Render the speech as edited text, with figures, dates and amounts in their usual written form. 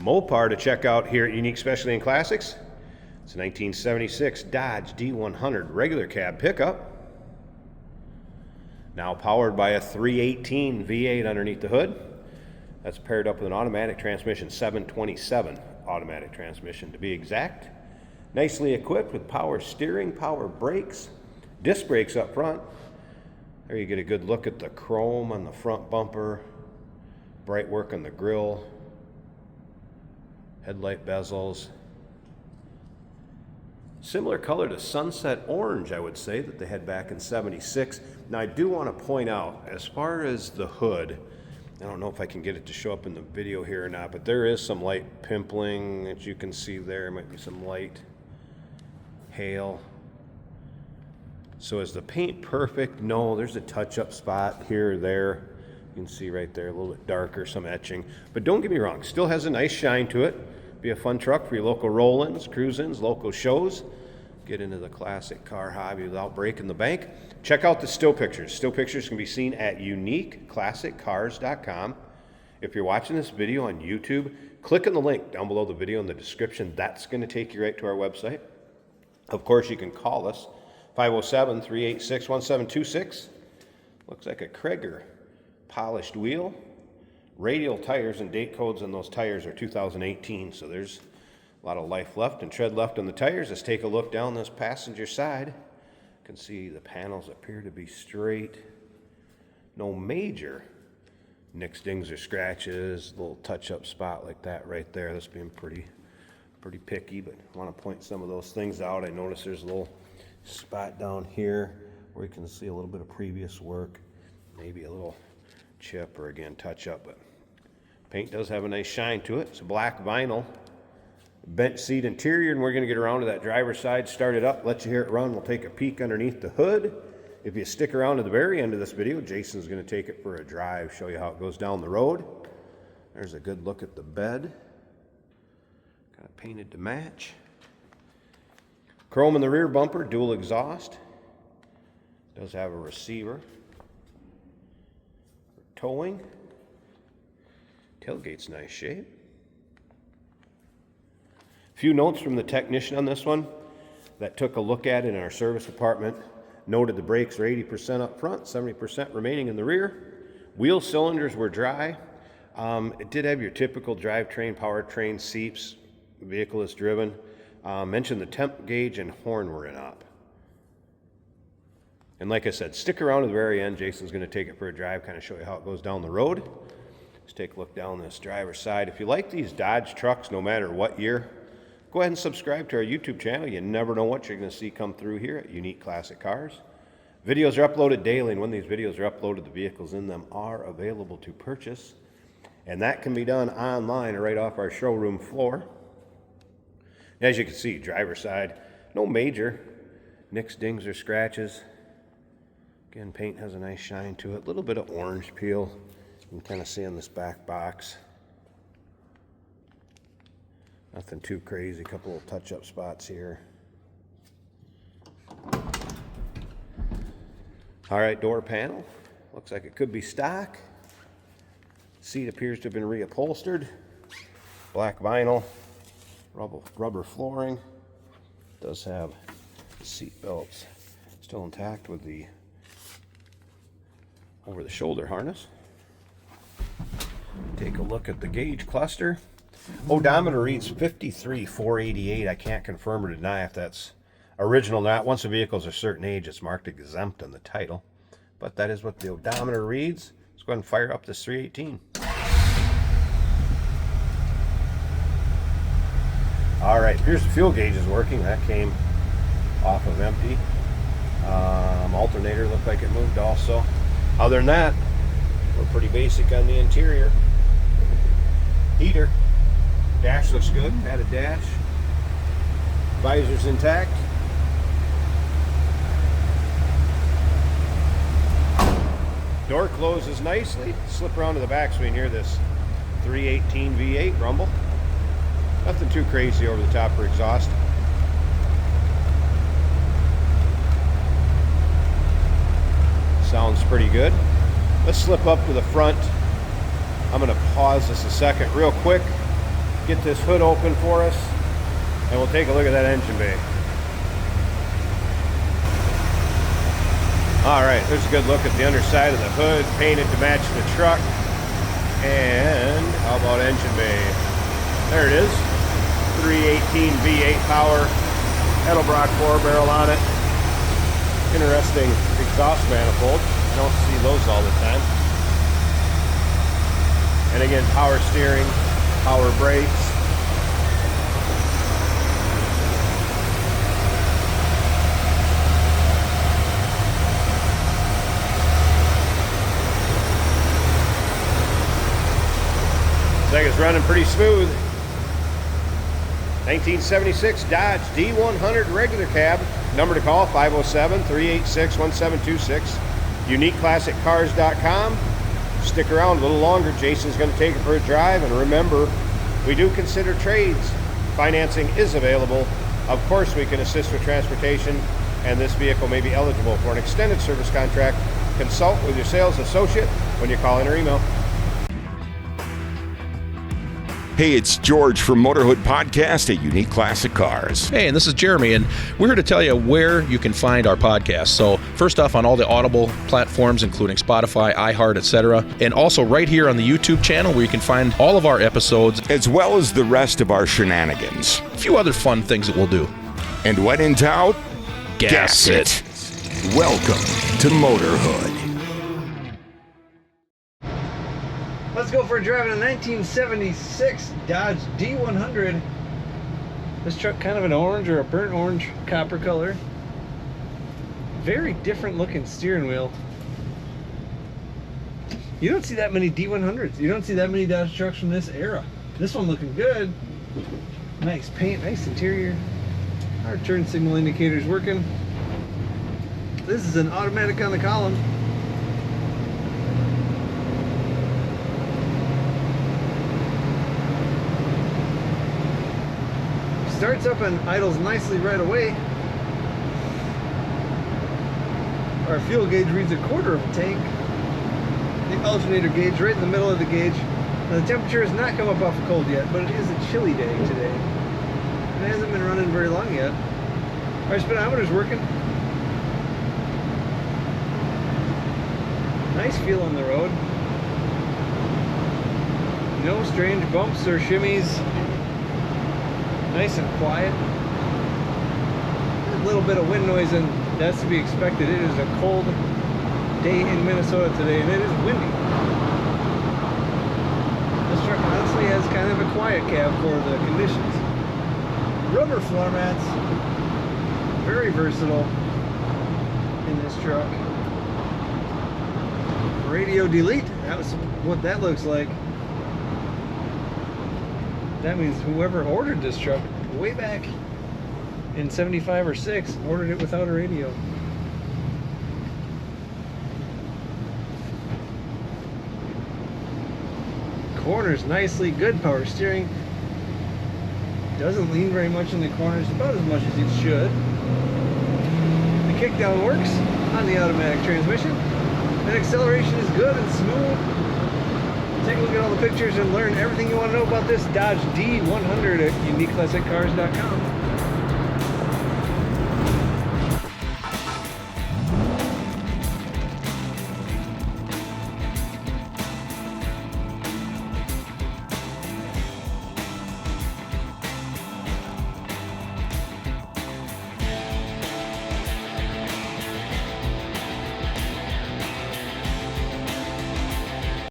Mopar to check out here at Unique Specialty and Classics. It's a 1976 Dodge D100 regular cab pickup. Now powered by a 318 V8 underneath the hood. That's paired up with an automatic transmission, 727 automatic transmission to be exact. Nicely equipped with power steering, power brakes, disc brakes up front. There you get a good look at the chrome on the front bumper, bright work on the grille, headlight bezels. Similar color to sunset orange, I would say, that they had back in '76. Now I do want to point out, as far as the hood, I don't know if I can get it to show up in the video here or not, but there is some light pimpling that you can see there. Might be some light hail. So is the paint perfect? No, there's a touch-up spot here or there. You can see right there, a little bit darker, some etching. But don't get me wrong, still has a nice shine to it. Be a fun truck for your local roll-ins, cruise-ins, local shows. Get into the classic car hobby without breaking the bank. Check out the still pictures. Still pictures can be seen at uniqueclassiccars.com. If you're watching this video on YouTube, click on the link down below the video in the description. That's going to take you right to our website. Of course, you can call us, 507-386-1726. Looks like a Krager polished wheel. Radial tires and date codes on those tires are 2018, so there's a lot of life left and tread left on the tires. Let's take a look down this passenger side. You can see the panels appear to be straight. No major nicks, dings, or scratches. A little touch-up spot like that right there. That's being pretty picky, but I want to point some of those things out. I notice there's a little spot down here where you can see a little bit of previous work, maybe a little chip or again touch-up, but paint does have a nice shine to it. It's a black vinyl bench seat interior, and we're going to get around to that driver's side, start it up, let you hear it run. We'll take a peek underneath the hood. If you stick around to the very end of this video, Jason's going to take it for a drive, show you how it goes down the road. There's a good look at the bed. Kind of painted to match. Chrome in the rear bumper, dual exhaust. Does have a receiver for towing. Tailgate's nice shape. Few notes from the technician on this one that took a look at it in our service department. Noted the brakes are 80% up front, 70% remaining in the rear. Wheel cylinders were dry. It did have your typical drivetrain, powertrain seeps. The vehicle is driven. Mentioned the temp gauge and horn were in op. And like I said, stick around to the very end. Jason's going to take it for a drive, kind of show you how it goes down the road. Let's take a look down this driver's side. If you like these Dodge trucks, no matter what year, go ahead and subscribe to our YouTube channel. You never know what you're going to see come through here at Unique Classic Cars. Videos are uploaded daily, and when these videos are uploaded, the vehicles in them are available to purchase. And that can be done online or right off our showroom floor. As you can see, driver's side, no major nicks, dings, or scratches. Again, paint has a nice shine to it. A little bit of orange peel. You can kind of see on this back box. Nothing too crazy, a couple of touch-up spots here. All right, door panel. Looks like it could be stock. Seat appears to have been reupholstered. Black vinyl, rubber flooring. Does have seat belts still intact with the over-the-shoulder harness. Take a look at the gauge cluster. Odometer reads 53,488. I can't confirm or deny if that's original or not. Once the vehicle's a certain age, it's marked exempt on the title. But that is what the odometer reads. Let's go ahead and fire up this 318. All right, here's the fuel gauge is working. That came off of empty. Alternator looked like it moved also. Other than that, we're pretty basic on the interior. Heater. Dash looks good, had a dash. Visor's intact. Door closes nicely. Slip around to the back so we can hear this 318 V8 rumble. Nothing too crazy over the top for exhaust. Sounds pretty good. Let's slip up to the front. I'm going to pause this a second real quick. get this hood open for us, and we'll take a look at that engine bay. All right, there's a good look at the underside of the hood, painted to match the truck. And how about engine bay? There it is, 318 V8 power, Edelbrock 4-barrel on it. Interesting exhaust manifold. I don't see those all the time. And again, power steering, power brakes. Looks like it's running pretty smooth. 1976 Dodge D100 regular cab. Number to call, 507-386-1726. UniqueClassicCars.com. Stick around a little longer. Jason's going to take it for a drive. And remember, we do consider trades. Financing is available. Of course, we can assist with transportation, and this vehicle may be eligible for an extended service contract. Consult with your sales associate when you call in or email. Hey, it's George from Motorhood Podcast at Unique Classic Cars. Hey, and this is Jeremy, and we're here to tell you where you can find our podcast. So first off, on all the Audible platforms, including Spotify, iHeart, etc., and also right here on the YouTube channel where you can find all of our episodes, as well as the rest of our shenanigans. A few other fun things that we'll do. And when in doubt, gas it. Welcome to Motorhood. Let's go for a drive in a 1976 Dodge D100. This truck kind of an orange or a burnt orange copper color. Very different looking steering wheel. You don't see that many D100s. You don't see that many Dodge trucks from this era. This one looking good. Nice paint, nice interior. Our turn signal indicator's working. This is an automatic on the column. Starts up and idles nicely right away. Our fuel gauge reads 1/4 of a tank. The alternator gauge right in the middle of the gauge. Now, the temperature has not come up off the cold yet, but it is a chilly day today. It hasn't been running very long yet. Our speedometer's working. Nice feel on the road. No strange bumps or shimmies. Nice and quiet. A little bit of wind noise, and that's to be expected. It is a cold day in Minnesota today, and it is windy. This truck honestly has kind of a quiet cab for the conditions. Rubber floor mats. Very versatile in this truck. Radio delete. That was what that looks like. That means whoever ordered this truck way back in 75 or 6 ordered it without a radio. Corners nicely, good power steering. Doesn't lean very much in the corners, about as much as it should. The kickdown works on the automatic transmission. And acceleration is good and smooth. Take a look at all the pictures and learn everything you want to know about this Dodge D100 at UniqueClassicCars.com.